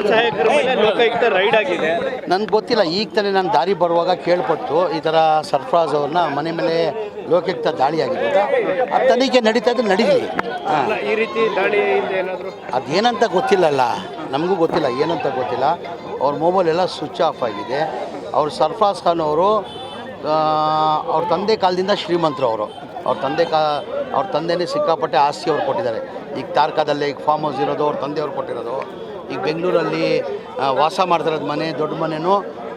ಸಹಾಯಕರ ಮೇಲೆ ಲೋಕಾಯುಕ್ತ ರೈಡ್ ಆಗಿದೆ. ನನಗೆ ಗೊತ್ತಿಲ್ಲ. ಈಗ ತಾನೇ ನಾನು ದಾರಿ ಬರುವಾಗ ಕೇಳ್ಪಟ್ಟು ಈ ಥರ ಸರ್ಫರಾಜ್ ಅವ್ರನ್ನ ಮನೆ ಮೇಲೆ ಲೋಕಾಯುಕ್ತ ದಾಳಿ ಆಗಿದೆ ಅಂತ. ಆ ತನಿಖೆ ನಡೀತಾ ಇದ್ರೆ ನಡೀಲಿ. ಈ ರೀತಿ ದಾಳಿಯಿಂದ ಏನಾದರೂ ಅದೇನಂತ ಗೊತ್ತಿಲ್ಲಲ್ಲ, ನಮಗೂ ಗೊತ್ತಿಲ್ಲ, ಏನಂತ ಗೊತ್ತಿಲ್ಲ. ಅವ್ರ ಮೊಬೈಲ್ ಎಲ್ಲ ಸ್ವಿಚ್ ಆಫ್ ಆಗಿದೆ. ಅವ್ರು ಸರ್ಫರಾಜ್ ಖಾನ್ ಅವರು ಅವ್ರ ತಂದೆ ಕಾಲದಿಂದ ಶ್ರೀಮಂತರು. ಅವ್ರ ತಂದೆನೇ ಸಿಕ್ಕಾಪಟ್ಟೆ ಆಸ್ತಿ ಅವ್ರು ಕೊಟ್ಟಿದ್ದಾರೆ. ಈಗ ತಾರ್ಕಾದಲ್ಲಿ ಈಗ ಫಾರ್ಮ್ ಹೌಸ್ ಇರೋದು ಅವ್ರ ತಂದೆಯವ್ರು ಕೊಟ್ಟಿರೋದು. ಈಗ ಬೆಂಗಳೂರಲ್ಲಿ ವಾಸ ಮಾಡ್ತಿರೋದು ಮನೆ, ದೊಡ್ಡ ಮನೆಯೂ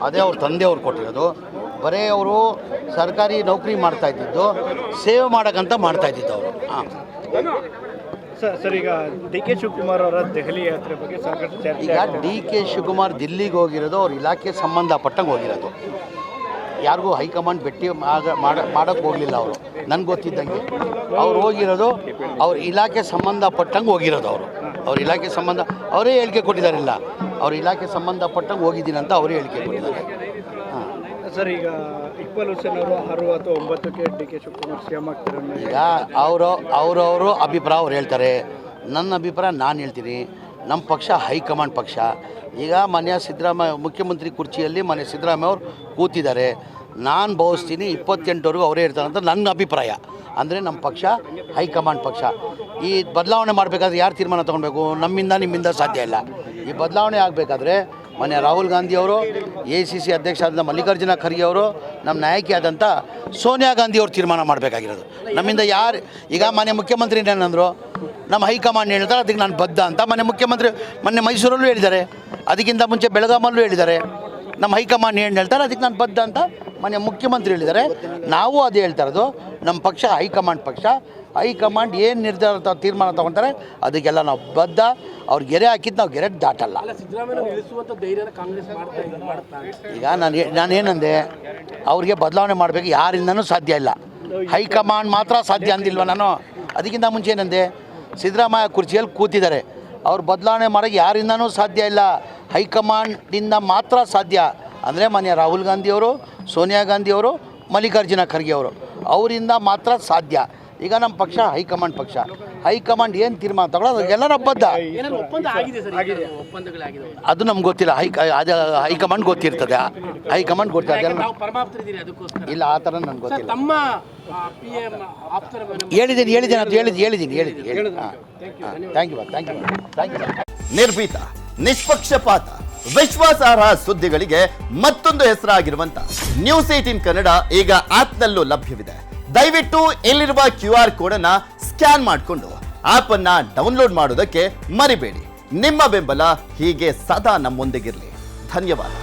ಅದೇ ಅವ್ರ ತಂದೆಯವ್ರು ಕೊಟ್ಟಿರೋದು. ಬರೀ ಅವರು ಸರ್ಕಾರಿ ನೌಕರಿ ಮಾಡ್ತಾಯಿದ್ದು, ಸೇವೆ ಮಾಡೋಕ್ಕಂತ ಮಾಡ್ತಾಯಿದ್ದಿದ್ದು ಅವರು. ಹಾಂ ಸರ್, ಈಗ ಡಿ ಕೆ ಶಿವಕುಮಾರ್ ಅವರ ದೆಹಲಿ ಯಾತ್ರೆ ಬಗ್ಗೆ ಸಾಕಷ್ಟು ಚರ್ಚೆ. ಈಗ ಡಿ ಕೆ ಶಿವಕುಮಾರ್ ದಿಲ್ಲಿಗೆ ಹೋಗಿರೋದು ಅವ್ರ ಇಲಾಖೆ ಸಂಬಂಧಪಟ್ಟಂಗೆ ಹೋಗಿರೋದು. ಯಾರಿಗೂ ಹೈಕಮಾಂಡ್ ಭೇಟಿ ಮಾಡೋಕ್ಕೆ ಹೋಗಲಿಲ್ಲ ಅವರು. ನನಗೆ ಗೊತ್ತಿದ್ದಂಗೆ ಅವ್ರು ಹೋಗಿರೋದು ಅವ್ರ ಇಲಾಖೆ ಸಂಬಂಧಪಟ್ಟಂಗೆ ಹೋಗಿರೋದು. ಅವ್ರ ಇಲಾಖೆ ಸಂಬಂಧ ಅವರೇ ಹೇಳಿಕೆ ಕೊಟ್ಟಿದ್ದಾರಿಲ್ಲ. ಅವ್ರ ಇಲಾಖೆ ಸಂಬಂಧಪಟ್ಟಂಗೆ ಹೋಗಿದ್ದೀನಿ ಅಂತ ಅವರೇ ಹೇಳಿಕೆ ಕೊಟ್ಟಿದ್ದಾರೆ. ಹಾಂ ಸರ್, ಈಗ ಇಕ್ಬಾಲ್ ಹುಸೇನ್ ಅವರು 6 ಅಥವಾ 9ಕ್ಕೆ ಡಿ ಕೆ ಶಿವಕುಮಾರ್ ಸಿಎಂ ಆಗ್ತಾರೆ. ಈಗ ಅವರವರು ಅಭಿಪ್ರಾಯ ಅವ್ರು ಹೇಳ್ತಾರೆ. ನನ್ನ ಅಭಿಪ್ರಾಯ ನಾನು ಹೇಳ್ತೀನಿ. ನಮ್ಮ ಪಕ್ಷ ಹೈಕಮಾಂಡ್ ಪಕ್ಷ. ಈಗ ಮನೆಯ ಸಿದ್ದರಾಮಯ್ಯ ಮುಖ್ಯಮಂತ್ರಿ ಕುರ್ಚಿಯಲ್ಲಿ ಮನೆ ಸಿದ್ದರಾಮಯ್ಯ ಅವರು ಕೂತಿದ್ದಾರೆ. ನಾನು ಭಾವಿಸ್ತೀನಿ 28ವರೆಗೂ ಅವರೇ ಇರ್ತಾರೆ ಅಂತ ನನ್ನ ಅಭಿಪ್ರಾಯ. ಅಂದರೆ ನಮ್ಮ ಪಕ್ಷ ಹೈಕಮಾಂಡ್ ಪಕ್ಷ. ಈ ಬದಲಾವಣೆ ಮಾಡಬೇಕಾದ್ರೆ ಯಾರು ತೀರ್ಮಾನ ತೊಗೊಳ್ಬೇಕು? ನಿಮ್ಮಿಂದ ಸಾಧ್ಯ ಇಲ್ಲ. ಈ ಬದಲಾವಣೆ ಆಗಬೇಕಾದ್ರೆ ಮನೆ ರಾಹುಲ್ ಗಾಂಧಿ ಅವರು, ACC ಅಧ್ಯಕ್ಷ ಆದ ಮಲ್ಲಿಕಾರ್ಜುನ ಖರ್ಗೆ ಅವರು, ನಮ್ಮ ನಾಯಕಿಯಾದಂಥ ಸೋನಿಯಾ ಗಾಂಧಿ ಅವರು ತೀರ್ಮಾನ ಮಾಡಬೇಕಾಗಿರೋದು. ನಮ್ಮಿಂದ ಯಾರು? ಈಗ ಮನೆ ಮುಖ್ಯಮಂತ್ರಿ ಏನಂದರು, ನಮ್ಮ ಹೈಕಮಾಂಡ್ ಹೇಳ್ತಾರೆ ಅದಕ್ಕೆ ನಾನು ಬದ್ಧ ಅಂತ. ಮುಖ್ಯಮಂತ್ರಿ ಮೊನ್ನೆ ಮೈಸೂರಲ್ಲೂ ಹೇಳಿದ್ದಾರೆ, ಅದಕ್ಕಿಂತ ಮುಂಚೆ ಬೆಳಗಾಮಲ್ಲೂ ಹೇಳಿದ್ದಾರೆ. ನಮ್ಮ ಹೈಕಮಾಂಡ್ ಏನು ಹೇಳ್ತಾರೆ ಅದಕ್ಕೆ ನಾನು ಬದ್ಧ ಅಂತ ಮನೆ ಮುಖ್ಯಮಂತ್ರಿ ಹೇಳಿದ್ದಾರೆ. ನಾವು ಅದೇ ಹೇಳ್ತಾ ಇರೋದು, ನಮ್ಮ ಪಕ್ಷ ಹೈಕಮಾಂಡ್ ಪಕ್ಷ. ಹೈಕಮಾಂಡ್ ಏನು ನಿರ್ಧಾರ ತೀರ್ಮಾನ ತೊಗೊಳ್ತಾರೆ ಅದಕ್ಕೆಲ್ಲ ನಾವು ಬದ್ಧ. ಅವ್ರು ಗೆರೆ ಹಾಕಿದ್ದು ನಾವು ಗೆರೆ ದಾಟಲ್ಲ. ಈಗ ನಾನೇನಂದೆ, ಅವ್ರಿಗೆ ಬದಲಾವಣೆ ಮಾಡಬೇಕು, ಯಾರಿಂದನೂ ಸಾಧ್ಯ ಇಲ್ಲ. ಹೈಕಮಾಂಡ್ ಮಾತ್ರ ಸಾಧ್ಯ ಅಂದಿಲ್ವ ನಾನು? ಅದಕ್ಕಿಂತ ಮುಂಚೆ ಏನಂದೆ, ಸಿದ್ದರಾಮಯ್ಯ ಕುರ್ಚಿಯಲ್ಲಿ ಕೂತಿದ್ದಾರೆ. ಅವ್ರು ಬದಲಾವಣೆ ಮಾಡೋಕ್ಕೆ ಯಾರಿಂದನೂ ಸಾಧ್ಯ ಇಲ್ಲ, ಹೈಕಮಾಂಡಿಂದ ಮಾತ್ರ ಸಾಧ್ಯ. ಅಂದರೆ ಮನೆಯ ರಾಹುಲ್ ಗಾಂಧಿಯವರು, ಸೋನಿಯಾ ಗಾಂಧಿಯವರು, ಮಲ್ಲಿಕಾರ್ಜುನ ಖರ್ಗೆ ಅವರು, ಅವರಿಂದ ಮಾತ್ರ ಸಾಧ್ಯ. ಈಗ ನಮ್ಮ ಪಕ್ಷ ಹೈಕಮಾಂಡ್ ಪಕ್ಷ. ಹೈಕಮಾಂಡ್ ಏನು ತೀರ್ಮಾನ ತಗೊಳ್ಳೋದು ಅದಕ್ಕೆಲ್ಲರ ಬದ್ಧ. ಅದು ನಮ್ಗೆ ಗೊತ್ತಿಲ್ಲ. ಅದು ಹೈಕಮಾಂಡ್ ಗೊತ್ತಿರ್ತದೆ. ಹೈಕಮಾಂಡ್ ಗೊತ್ತಿರ್ತದೆ. ಇಲ್ಲ, ಆ ಥರ ನನಗೆ ಗೊತ್ತಿಲ್ಲ. ಹೇಳಿದ್ದೀನಿ. Thank you. ನಿರ್ಭೀತ, ನಿಷ್ಪಕ್ಷಪಾತ, ವಿಶ್ವಾಸಾರ್ಹ ಸುದ್ದಿಗಳಿಗೆ ಮತ್ತೊಂದು ಹೆಸರಾಗಿರುವಂತ ನ್ಯೂಸ್ 18 ಕನ್ನಡ ಈಗ ಆಪ್ನಲ್ಲೂ ಲಭ್ಯವಿದೆ. ದಯವಿಟ್ಟು ಇಲ್ಲಿರುವ QR ಕೋಡ್ ಅನ್ನ ಸ್ಕ್ಯಾನ್ ಮಾಡಿಕೊಂಡು ಆಪ್ ಅನ್ನ ಡೌನ್ಲೋಡ್ ಮಾಡೋದಕ್ಕೆ ಮರಿಬೇಡಿ. ನಿಮ್ಮ ಬೆಂಬಲ ಹೀಗೆ ಸದಾ ನಮ್ಮೊಂದಿಗಿರಲಿ. ಧನ್ಯವಾದ.